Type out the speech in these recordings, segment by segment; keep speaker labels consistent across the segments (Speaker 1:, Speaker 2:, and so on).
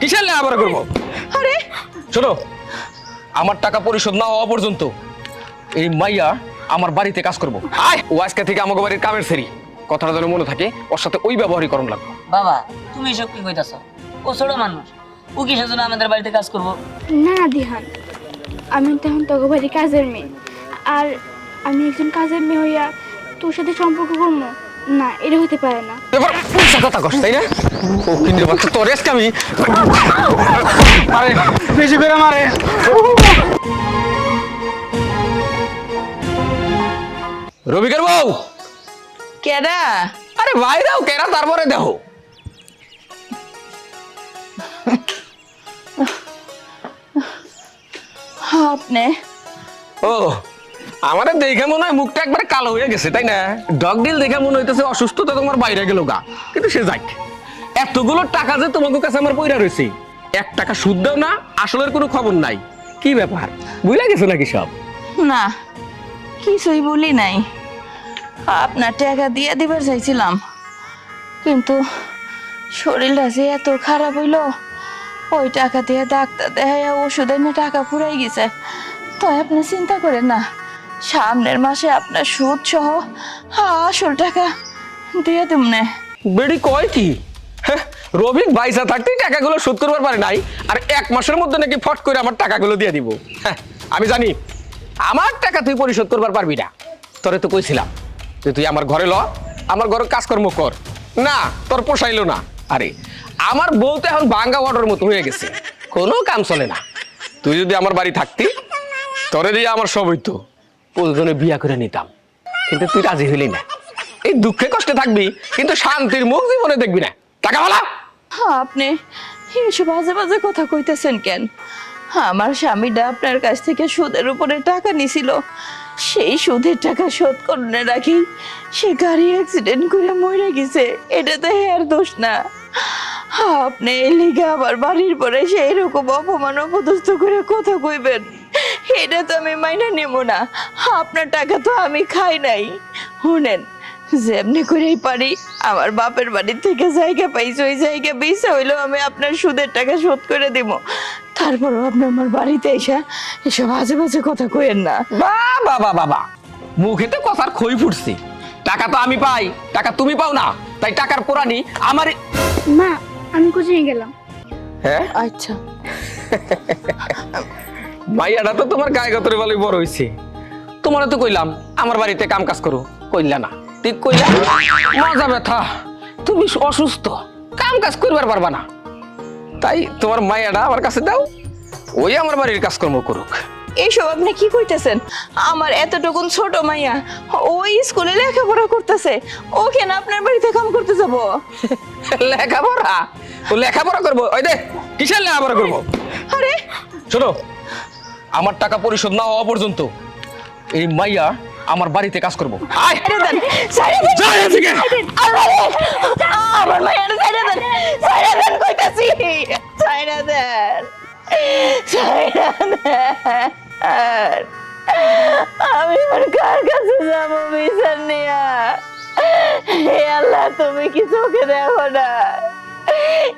Speaker 1: কিসের লে আবার করবো?
Speaker 2: আরে
Speaker 1: শোনো, আমার টাকা পরিশোধ না হওয়া পর্যন্ত এই মাইয়া আমার বাড়িতে কাজ করবো। আয়, ও আজকে থেকে আমাকে বাড়ির কামের সেরি। কথাটা যেন মনে থাকে, ওর সাথে ওই ব্যবহারই করণ লাগবে।
Speaker 3: বাবা তুমি এসব কি কইতাছ? ও ছোট মানুষ, ও কিসের জন্য আমাদের বাড়িতে কাজ করবো?
Speaker 4: না দিহান, আমি তখন তোকে বাড়ি কাজের মেয়ে, আর আমি একজন কাজের মেয়ে হইয়া তোর সাথে সম্পর্ক করবো না, এটা হতে পারে না।
Speaker 1: এবার পয়সা কথা কস, তাই না? ও কিনে বাচ্চা তোর রেস্ক আমি আরে বেশি করে মারে। রবিকের বউ,
Speaker 2: কেডা?
Speaker 1: আরে ভাই দাও কেরা, তারপরে দেখো।
Speaker 2: আপনি
Speaker 1: ও আমাদের দেখে মনে হয় মুখটা একবার কালো হয়ে গেছে, তাই না? ডগ ডিল দেখে মনে হইতেছে অসুস্থতা তোমার বাইরে গেল গা, কিন্তু সে যাক। এতগুলো টাকা যে তোমাদের কাছে আমার পয়রা রয়েছে, 1 টাকা সুদ দাও না, আসলের কোনো খবর নাই। কি ব্যাপার, বুঝলা গেছো নাকি সব?
Speaker 2: না, কিছুই বলি নাই। আপনার টাকা দিয়ে দিবার চাইছিলাম, কিন্তু শরীরটা যে এত খারাপ হইলো, ওই টাকা দিয়ে ডাক্তার দেখাইয়া ওষুধ এনে টাকা ফুরাই গেছে। তো আপনি চিন্তা করেন না, সামনের মাসে আপনার সুদ সহ আসল টাকা দিয়ে দেব না।
Speaker 1: বেডি কয় কি? হ্যাঁ, রবিক বাইসা থাকতেই টাকাগুলো শোধ করবার পারে নাই, আর 1 মাসের মধ্যে নাকি ফট করে আমার টাকাগুলো দিয়ে দিব। হ্যাঁ, আমি জানি আমার টাকা তুই পরিশোধ করবার পারবি না। তোরে তো কইছিলাম যে তুই আমার ঘরে ল, আমার ঘরে কাজকর্ম কর। না, তোর পোষাইলো না। আরে আমার বউ তো এখন ভাঙ্গা ওয়াটার মতো হয়ে গেছে, কোনো কাম চলে না। তুই যদি আমার বাড়ি থাকতি, তোরে দিয়ে আমার সব হইতো, প্রয়োজনে বিয়া করে নিতাম। কিন্তু তুই রাজি হইলি না। এই দুঃখে কষ্টে থাকবি, কিন্তু শান্তির মুখ জীবনে দেখবি না। টাকা বলা
Speaker 2: আপনি এসব বাজে বাজে কথা কইতেছেন কেন? আমার স্বামীটা আপনার কাছ থেকে সুদের উপরে টাকা নিছিল, সেই সুদের টাকা শোধ করে রাখি সে গাড়ি অ্যাক্সিডেন্ট করে মরে গেছে। এটা তো হেয়ার দোষ না। আপনি এই লিগে আবার বাড়ির পরে সেই রকম অপমান অপদস্থ করে কথা কইবেন, এটা তো আমি মাইনা নেব না। আপনার টাকা তো আমি খাই নাই। শুনেন, যেমনি করেই পারি আমার বাপের বাড়ি থেকে জায়গা পাইছি, ওই জায়গা বেচে হইলেও আমি আপনার সুদের টাকা শোধ করে দিব। তারপরও আপনি আমার বাড়িতে এসে এসব আজে বাজে কথা কইেন না।
Speaker 1: বাবা বাবা বাবা, মুখে তো কথার খই ফুটছে। টাকা তো আমি পাই, টাকা তুমি পাও না, তাই টাকার পোড়ানি আমার।
Speaker 4: মা, আমি কোচিংয়ে গেলাম।
Speaker 1: হ্যাঁ,
Speaker 2: আচ্ছা,
Speaker 1: মাইয়াটা তো তোমার গায়ে গতরে বলেই বড় হইছে। তোমার তো কইলাম আমার বাড়িতে কাম কাজ করো, কইলা না। ঠিক কইলা, মাজা ব্যথা, তুমি অসুস্থ, কাম কাজ করবার পারবা না। তাই তোমার মাইয়াটা আমার কাছে দাও, ওই আমার বাড়ির কাজকর্ম করুক।
Speaker 2: এইসব আপনি কি কইতেছেন? আমার এতটুকুন ছোট মাইয়া ওই স্কুলে লেখাপড়া করতেছে, ও কেন আপনার বাড়িতে কাম করতে যাব?
Speaker 1: লেখাপড়া? ও লেখাপড়া করবো? ওই দে, কিসের লেখাপড়া করবো?
Speaker 2: আরে
Speaker 1: শোনো, আমার টাকা পরিশোধ না হওয়া পর্যন্ত এই মাইয়া আমার বাড়িতে কাজ করবো। আয়,
Speaker 2: ছেড়ে দেন, ছেড়ে দেন,
Speaker 1: যা এখান থেকে।
Speaker 2: আমার মায়ের ছেড়ে দেন, ছেড়ে দেন কইতাছি, ছেড়ে দেন, ছেড়ে দেন। আমি আর কার কাছে যাবো বিচার নিয়া? হে আল্লাহ, তুমি কি চোখে দেখো না?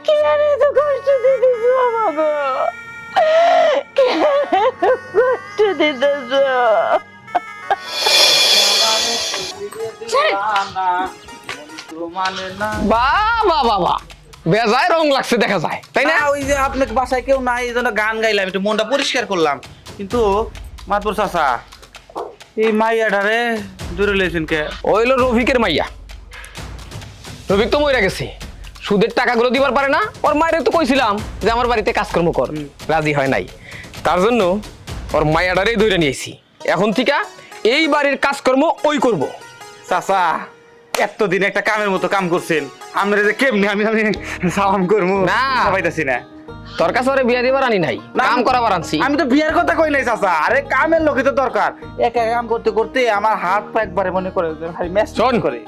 Speaker 2: কি আর এত কষ্ট দিতেছো আমাকে? কেন এত কষ্ট দিতেছো?
Speaker 1: বাবা বাবা, বেজায় রং লাগছে দেখা যায়, তাই না?
Speaker 5: ওই যে আপনার বাসায় কেউ নাই, এই জন্য গান গাইলাম, একটু মনটা পরিষ্কার করলাম। কিন্তু মাতবর চাচা, এই মাইয়াটারে দূরে লেছেন কে?
Speaker 1: ওইলো রফিকের মাইয়া। রফিক তো মইরা গেছে, সুদের টাকাগুলো দিবার পারে না। ওর মায়ের তো কইছিলাম যে আমার বাড়িতে কাজকর্ম কর, রাজি হয় নাই। তার জন্য ওর মাইয়াটারেই ধরে নিয়েছি। এখন থেকে এই বাড়ির কাজকর্ম ওই করব।
Speaker 5: চাচা, এতদিন একটা কামের মতো কাম করছেন, আমরা যে কেমনি আমি আমি সালাম করবো
Speaker 1: না।
Speaker 5: পাইতাছি না।
Speaker 1: তোর কাছে ওরে বিয়া দিবার আনি নাই, কাম করাবার আনছি।
Speaker 5: আমি তো বিয়ের কথা কই নাই চাচা, আরে কামের লোকই তো দরকার। একা কাম করতে করতে আমার হাত পা একবারে মনে করে ম্যাচ
Speaker 1: শোন
Speaker 5: করে।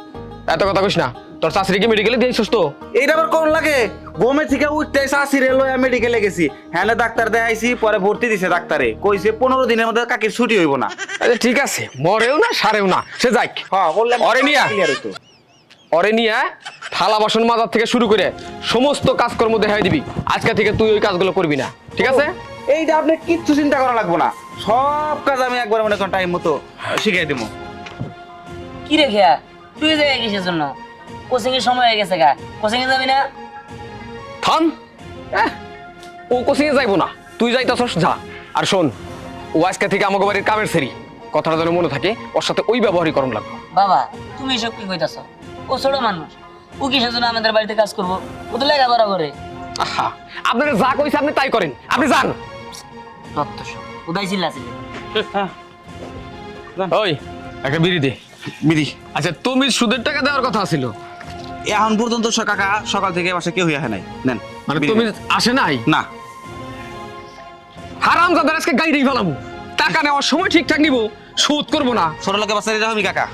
Speaker 1: এত কথা কইস না, তোর শাশুড়িকে মেডিকেলে দিয়ে সুস্থ।
Speaker 5: এইটা আবার কোন লাগে? ঘুমে থেকে উঠতে শাশুড়ি লইয়া মেডিকেলে গেছি, হ্যাঁ ডাক্তার দেখাইছি, পরে ভর্তি দিছে ডাক্তারে, কইছে 15 দিনের মধ্যে কাকির ছুটি হইব না।
Speaker 1: আচ্ছা ঠিক আছে, মরেও না সারেও না, সে যাক।
Speaker 5: হ্যাঁ বললাম,
Speaker 1: ওরে নিয়া।
Speaker 5: ক্লিয়ার হইতো।
Speaker 1: ওরে নিয়ে থালা বাসন মাজার থেকে শুরু করে সমস্ত কাজকর্ম দেখাই দিবি। আজকে থেকে তুই ওই কাজগুলো করবি না, ঠিক আছে?
Speaker 5: এইটা আপনি কিচ্ছু চিন্তা করা লাগবে না, সব কাজ আমি একবার মনে করেন টাইম মতো শিখিয়ে দেবো।
Speaker 3: কি রে খেয়া তুই যাই কিসের জন্য? কোচিং এর সময় হয়ে গেছে গা, কোচিং এ যাবি না?
Speaker 1: থাম। ও কোচিংয়ে যাইবো না, তুই যাইতাছস যা। আর শোন, ও আজকে থেকে আমাকে বাড়ির কামের সেরি, কথাটা যেন মনে থাকে, ওর সাথে ওই ব্যবহারই করণ লাগবে।
Speaker 3: বাবা তুমি এসব কি কইতাছ? ও ছোট মানুষ, ও কিসের জন্য আমাদের বাড়িতে কাজ করবো? ও তো লেখাপড়া করে।
Speaker 1: আহা, আপনারা যা কইছে আপনি তাই করেন, আপনি যান।
Speaker 3: তত্ত্ব সব উদয় চিল্লাছিলে।
Speaker 1: ওই একটা বিড়ি দে।
Speaker 5: বিধি
Speaker 1: আচ্ছা, তুমি সুদের টাকা দেওয়ার কথা ছিল,
Speaker 5: এখন পর্যন্ত কাকা সকাল থেকে বাসা কেউ হইয়া নাই, নেন।
Speaker 1: মানে
Speaker 5: বিড়ি
Speaker 1: তুমি
Speaker 5: নেন।
Speaker 1: আসে নাই?
Speaker 5: না,
Speaker 1: হারাম জাদার আজকে গাড়ি ফেলাবো, টাকা নেওয়ার সময় ঠিকঠাক নিব, সুদ করবো না।
Speaker 5: ছোট লোকের বাচ্চা এরকমই কাকা।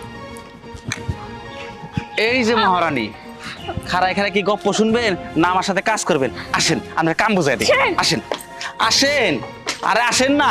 Speaker 5: এই যে মহারানী, খাড়ায় খাড়ায় কি গপ্প শুনবেন না আমার সাথে কাজ করবেন? আসেন, আমরা কাম বুঝাই দিই। আসেন আসেন, আরে আসেন না।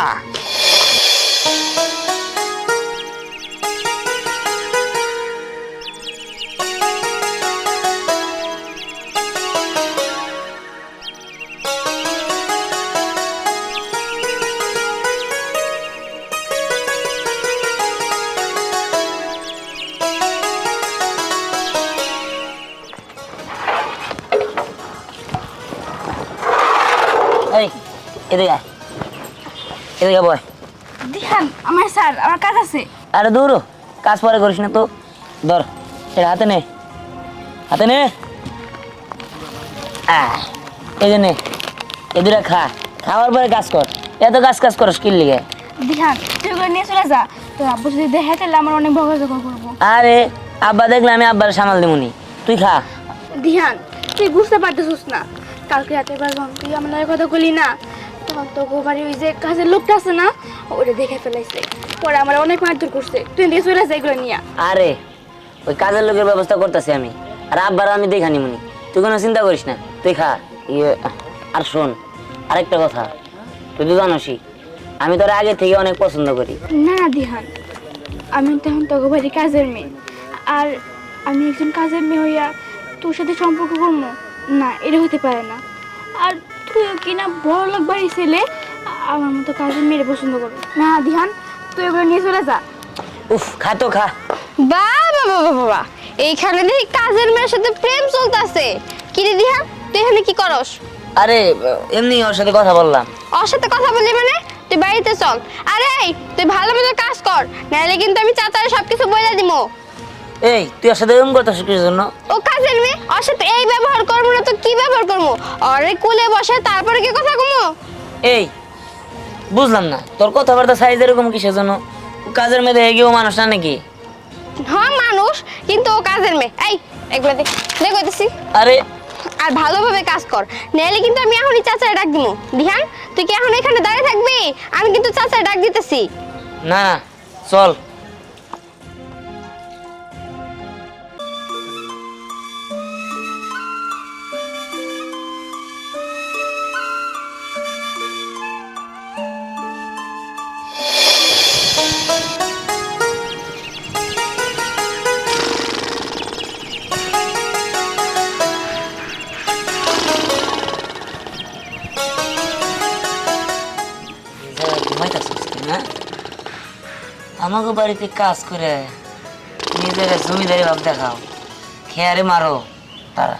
Speaker 3: এই এদিকে আয়। এদিকে বয়।
Speaker 4: দিহান, আমার স্যার, আমার কাজ আছে।
Speaker 3: আরে দূর হ, কাজ পরে করিস না তো। ধর এটা হাতে নে, হাতে নে। এই যে নে, এ দুটা খা, খাওয়ার পরে কাজ কর। এত কাজ কাজ করস কি লিগে?
Speaker 4: দিহান, তুই করে নিয়ে চলে যা, তোর আব্বু যদি দেখে তাহলে আমার অনেক বকাঝকা করবো।
Speaker 3: আরে আব্বা দেখলে আমি আব্বার সামাল দিমুনি, তুই খা।
Speaker 4: দিহান, তুই বুঝতে পারতেছিস না, কালকে রাতের বার যখন তুই আমার লগে কথা বলি না, তখন তো বাড়ি ওই যে কাজের লোকটা আছে না, ওটা দেখে ফেলাইছে, পরে আমার অনেক মারধর করছে। তুই দিয়ে চলে যা এগুলো নিয়ে।
Speaker 3: আরে ওই কাজের লোকের ব্যবস্থা করতেছি আমি, আর আব্বার আমি দেখা নিমুনি, তুই কোনো চিন্তা করিস না, তুই খা। ইয়ে, আর শোন আরেকটা কথা, তুই তো জানোসই আমি তোর আগে থেকে অনেক পছন্দ করি।
Speaker 4: না না দিহান, আমি তখন তোকে বাড়ি কাজের মেয়ে, আর আমি একজন কাজের মেয়ে হইয়া তোর সাথে সম্পর্ক করবো না, এটা হতে পারে না। আর তুইও কিনা বড় লোক বাড়ি ছেলে, আমার মতো কাজের মেয়ের পছন্দ করবি না। দিহান, তুই এগুলো নিয়ে চলে যা।
Speaker 3: উফ, খা তো খা।
Speaker 6: বাবা বাবা বাবা, এইখানে দেখি কাজের মেয়ের সাথে প্রেম চলতেছে। কি রে দিহা, তুই এখানে কি করস?
Speaker 3: আরে এমনি ওর সাথে কথা বললাম।
Speaker 6: ওর সাথে কথা বললি মানে? তুই বাড়িতে চল। আরে এই, তুই ভালো মতো কাজ কর, নাহলে কিন্তু আমি চাচারে সবকিছু বলে দিমু।
Speaker 3: এই তুই ওর সাথে এরকম করতেছিস কিসের জন্য?
Speaker 6: ও কাজের মেয়ে, ওর সাথে এই ব্যবহার করবো না তো কি ব্যবহার করবো? অরে কুলে বসে তারপরে কি কথা কমো?
Speaker 3: এই বুঝলাম না তোর কথাবার্তা সাইজ এরকম কিসের জন্য? ও কাজের মেয়ে দেখে গিয়েও মানুষ না নাকি?
Speaker 6: হ্যাঁ মানুষ, কিন্তু ও কাজের মেয়ে। এই এগুলো দেখ, দেখতেছি।
Speaker 3: আরে
Speaker 6: আর ভালোভাবে কাজ কর, নাহলে কিন্তু আমি এখনই চাচারে ডাক দিমু। দিহান, তুই কি এখন এখানে দাঁড়িয়ে থাকবি? আমি কিন্তু চাচারে ডাক দিতেছি।
Speaker 3: না না, চল। আমাকে বাড়িতে কাজ করে নিজের জমিদারি ভাব দেখাও, খেয়ারে মারো তারা।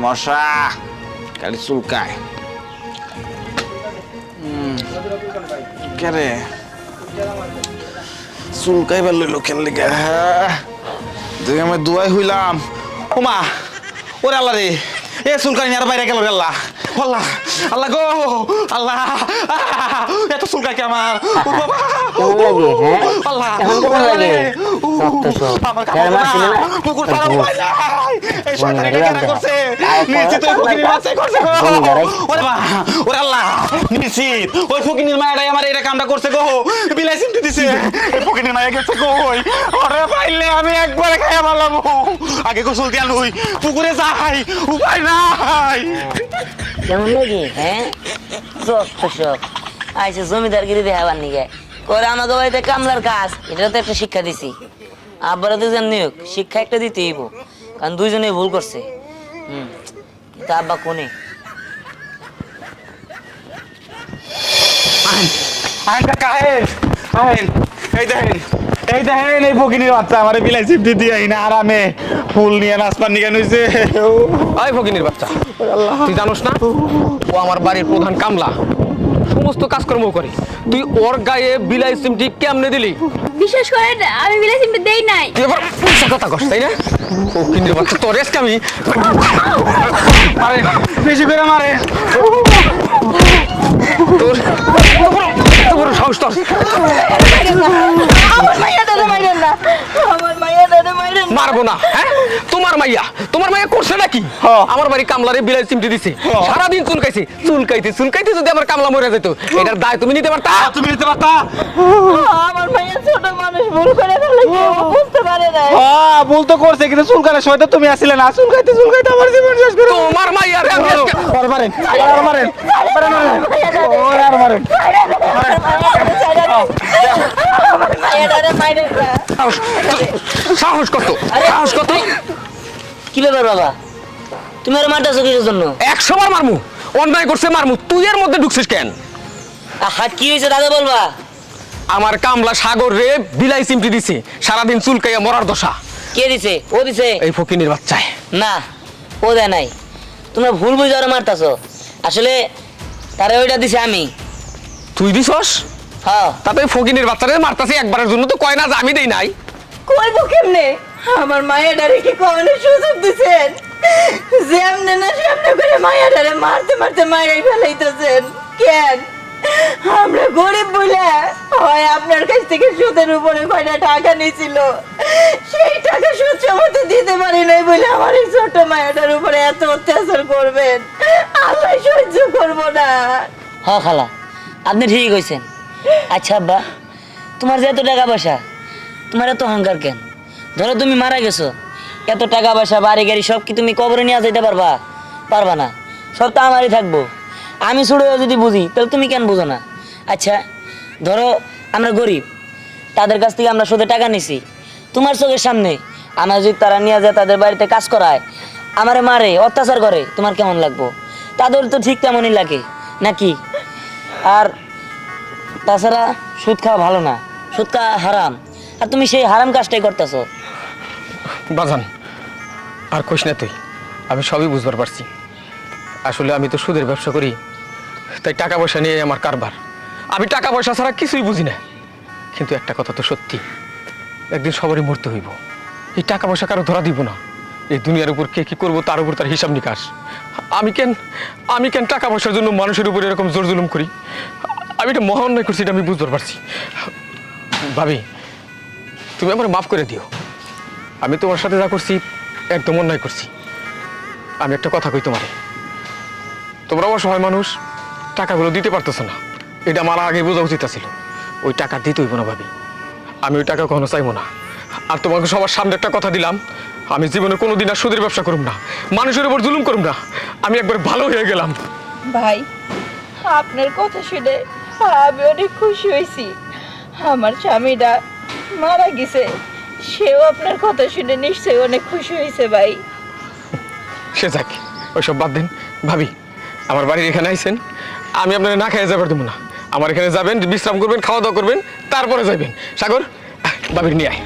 Speaker 5: মশা খালি চুলকায়। কেরে চুলকাই বের লোকের লেগে তুই আমি দুয়াই হইলাম। ওমা ওরে আল্লাহ রে, এ চুলকানি আর বাইরে গেল গেল্লা। আল্লাহ আল্লাহ গো আল্লাহ, এত চুলকাই কে আমার। ও বাবা, আল্লাহ
Speaker 3: শক্ত সব।
Speaker 5: আমার
Speaker 3: যারা
Speaker 5: কাপড়
Speaker 3: মারছিল না,
Speaker 5: পুকুর ছাড়া
Speaker 3: ওই
Speaker 5: উপায় নাই। এই শয়তানি
Speaker 3: বন্ধুরা
Speaker 5: কেন করছে
Speaker 3: আর
Speaker 5: নিশ্চিত ওই ফকিনীর বাচ্চাই করছে গো।
Speaker 3: বন্ধুরাই।
Speaker 5: ওরে মা ওরে আল্লাহ নিশ্চিত ওই ফকিনীর মায়াটাই আমার এই কামটা করছে গো বিলাই চিমটি দিছে এই ফকিনীর মায়া গেছে কই ওরে পাইলে আমি একবারে খাইয়া মারলাম আগে গোসল দিয়া লই পুকুরে যাই উপায় নাই
Speaker 3: কেমন লাগে হ্যাঁ শক্ত সব আইসে জমিদারগিরি দেখাবার নিগে করে আমাকে বাড়িতে কামলার কাজ এটা তো একটা শিক্ষা দিছি আব্বারা তো যেমনি হোক শিক্ষা একটা দিতেই হইব কারণ দুইজনে ভুল করছে কিন্তু আব্বা কোনে
Speaker 5: আইন কাকা আইন এই দেখেন এই ফকিনীর বাচ্চা আমারে বিলাই চিমটি দিয়ে না আরামে ফুল নিয়ে নাচপান নিয়ে নইছে
Speaker 1: ওই ফকিনীর বাচ্চা তুই জানোস না ও আমার বাড়ির প্রধান কামলা সমস্ত কাজকর্ম করে তুই ওর গায়ে বিলাই সিমটি কেমনে দিলি
Speaker 4: বিশ্বাস করেন আমি বিলাই সিমটি দেই নাই।
Speaker 1: তুই আবার পয়সা কথা কস তাই না ফকিনীর বাচ্চা তোর রেস্ট আমি
Speaker 5: মারে বেশি করে মারে
Speaker 1: তোর এত বড় সাহস তোর
Speaker 2: আমার মাইয়াটারে মাইরেন না, আমার মাইয়াটারে মাইরেন না।
Speaker 1: মারবো না হ্যাঁ তোমার মাইয়া করছে নাকি
Speaker 5: হ্যাঁ।
Speaker 1: আমার বাড়ি কামলারে বিলাই চিমটি দিছে সারাদিন চুলকাইতে যদি আমার কামলা মরে যেত এটার দায় তুমি নিতে পারতা
Speaker 5: তুমি নিতে পারতা
Speaker 2: আমার মাইয়া ছোট মানুষ ভুল করে ফেলেছে, ও বুঝতে পারে না।
Speaker 5: হ্যাঁ ভুল তো করছে কিন্তু চুলকানের সময় তো তুমি আসলে না চুলকাইতে আমার জীবন শেষ করে
Speaker 1: তোমার মাইয়ারে আমি আজকে
Speaker 5: আর মারেন আর মারেন
Speaker 2: আমার মাইয়াটারে মাইরেন না।
Speaker 1: সাহস কত
Speaker 3: কি ব্যাপার বাবা তুমি আর মারতেছো কিসের জন্য
Speaker 1: 100 বার মারমু অন্যায় করছে মারমু তুই এর মধ্যে ঢুকছিস কেন
Speaker 3: হাত কি হয়েছে দাদা বলবা
Speaker 1: আমার কামলা সাগর রে বিলাই চিমটি দিছে সারাদিন চুলকাইয়া মরার দশা
Speaker 3: কে দিছে ও দিছে
Speaker 1: এই ফকিনীর বাচ্চায়
Speaker 3: না ও দেয় নাই তোমরা ভুল বুঝে ওরা মারতাছো আসলে তারে ওইটা দিছে আমি
Speaker 1: তুই দিছস
Speaker 3: হ্যাঁ
Speaker 1: তাতে ফকিনীর বাচ্চারে মারতাছে একবারের জন্য তো কয় না যে আমি দেই নাই
Speaker 2: কইবো কেমনে? আমার মায়াটারে কি কখনো সুযোগ দিছেন? যেমনে না সেমনে করে মায়াটারে মারতে মারতে মাইরাই ফেলাইতেছেন কেন? আমরা গরিব বলে হয় আপনার কাছ থেকে সুদের উপরে কয়টা টাকা নিয়েছিল সেই টাকা সুদ সমেত দিতে পারি নাই বলে আমার এই ছোট মায়াটার উপরে এত অত্যাচার করবেন আল্লাহ সহ্য করবো না।
Speaker 3: হ্যাঁ খালা আপনি ঠিকই কইছেন আচ্ছা আব্বা তোমার যে এত টাকা পয়সা তোমার এত অহংকার কেন ধরো তুমি মারা গেছো এত টাকা পয়সা বাড়ি গাড়ি সব কি তুমি কবরে নিয়ে যেতে পারবা না সব তো আমারই থাকবো আমি ছোট হয়ে যদি বুঝি তাহলে তুমি কেন বুঝো না আচ্ছা ধরো আমরা গরিব তাদের কাছ থেকে আমরা সুদে টাকা নিছি তোমার চোখের সামনে আমরা যদি তারা নিয়ে যায় তাদের বাড়িতে কাজ করায় আমারে মারে অত্যাচার করে তোমার কেমন লাগবো তাদের তো ঠিক তেমনই লাগে নাকি আর তাছাড়া সুদ খাওয়া ভালো না সুদ খাওয়া হারাম আর তুমি সেই হারাম কাজটাই করতেছো
Speaker 1: বাজান আর কইস না তুই আমি সবই বুঝবার পারছি আসলে আমি তো সুদের ব্যবসা করি তাই টাকা পয়সা নিয়ে আমার কারবার আমি টাকা পয়সা ছাড়া কিছুই বুঝি না কিন্তু একটা কথা তো সত্যি একদিন সবারই মরতে হইব এই টাকা পয়সা কারো ধরা দিব না এই দুনিয়ার উপর কে কি করবো তার উপর তার হিসাব নিকাশ আমি কেন টাকা পয়সার জন্য মানুষের উপর এরকম জোর জুলুম করি আমি এটা মহা অন্যায় করছি এটা আমি বুঝতে পারছি ভাবি তুমি আমার মাফ করে দিও আমি তোমার সাথে যা করছি একদম অন্যায় করছি আমি একটা কথা কই তোমারে তোমরা অসহায় মানুষ টাকাগুলো দিতে পারতেছো না এটা আমার আগে বোঝা উচিত ছিল ওই টাকা দিতে হইব না ভাবি আমি ওই টাকা কখনো চাইবো না আর তোমাকে সবার সামনে একটা কথা দিলাম আমি জীবনে কোনোদিন আর সুদের ব্যবসা করুম না মানুষের উপর জুলুম করুম না আমি একবার ভালো হয়ে গেলাম
Speaker 2: ভাই আপনার কথা শুনে আমি অনেক খুশি হয়েছি আমার স্বামীটা মারা গেছে সেও আপনার কথা শুনে নিশ্চয়ই অনেক খুশি হয়েছে ভাই।
Speaker 1: সে যাক ওইসব বাদ দিন ভাবি আমার বাড়ির এখানে আইছেন আমি আপনাকে না খেয়ে যাবার দেবো না আমার এখানে যাবেন বিশ্রাম করবেন খাওয়া দাওয়া করবেন তারপরে যাবেন সাগর ভাবির নিয়ে আয়